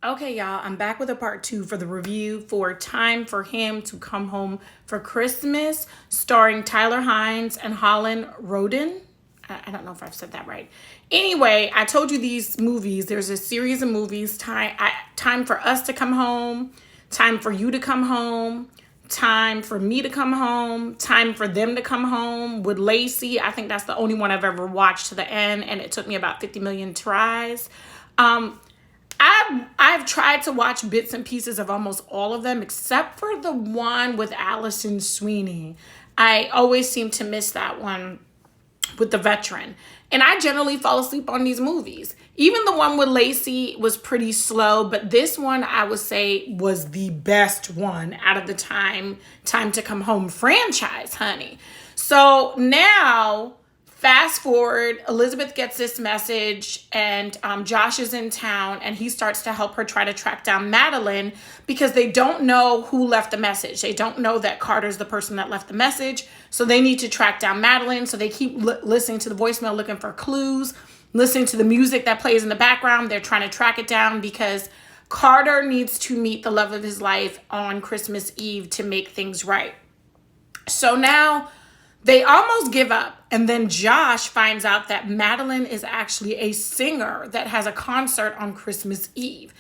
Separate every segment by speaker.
Speaker 1: Okay, y'all, I'm back with a part two for the review for Time for Him to Come Home for Christmas, starring Tyler Hines and Holland Roden. I don't know if I've said that right. Anyway, I told you these movies. There's a series of movies. Time for us to come home. Time for you to come home. Time for me to come home. Time for them to come home with Lacey. I think that's the only one I've ever watched to the end, and it took me about 50 million tries. Um, I've tried to watch bits and pieces of almost all of them except for the one with Allison Sweeney. I always seem to miss that one with the veteran. And I generally fall asleep on these movies. Even the one with Lacey was pretty slow, but this one I would say was the best one out of the Time to Come Home franchise, honey. So now fast forward, Elizabeth gets this message, and Josh is in town, and he starts to help her try to track down Madeline because they don't know who left the message. They don't know that Carter's the person that left the message, so they need to track down Madeline. So they keep listening to the voicemail, looking for clues, listening to the music that plays in the background. They're trying to track it down because Carter needs to meet the love of his life on Christmas Eve to make things right. So now they almost give up. And then Josh finds out that Madeline is actually a singer that has a concert on Christmas Eve.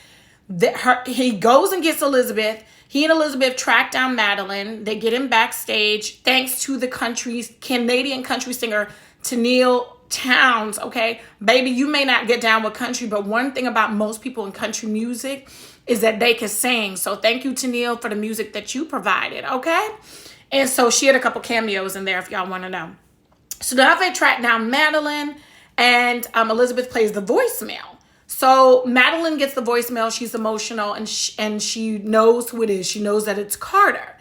Speaker 1: He goes and gets Elizabeth. He and Elizabeth track down Madeline. They get him backstage thanks to the Canadian country singer Tennille Townes. Okay, baby, you may not get down with country, but one thing about most people in country music is that they can sing. So thank you, Tennille, for the music that you provided. Okay. And so she had a couple cameos in there if y'all want to know. So now they track down Madeline, and Elizabeth plays the voicemail. So Madeline gets the voicemail. She's emotional, and she knows who it is. She knows that it's Carter.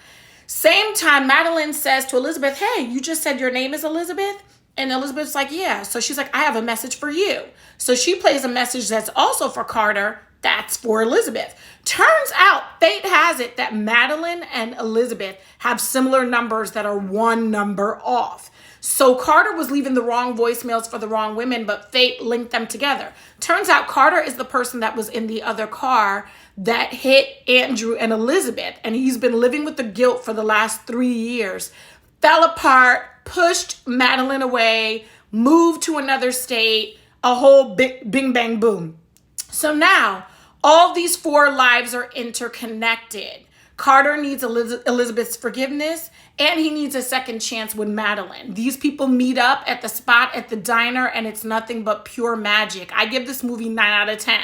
Speaker 1: Same time, Madeline says to Elizabeth, "Hey, you just said your name is Elizabeth?" And Elizabeth's like, "Yeah." So she's like, "I have a message for you." So she plays a message that's also for Carter. That's for Elizabeth. Turns out, fate has it that Madeline and Elizabeth have similar numbers that are one number off. So Carter was leaving the wrong voicemails for the wrong women, but fate linked them together. Turns out Carter is the person that was in the other car that hit Andrew and Elizabeth, and he's been living with the guilt for the last 3 years. Fell apart, pushed Madeline away, moved to another state, a whole bing bang boom. So now, all these four lives are interconnected. Carter needs Elizabeth's forgiveness, and he needs a second chance with Madeline. These people meet up at the spot at the diner, and it's nothing but pure magic. I give this movie 9 out of 10.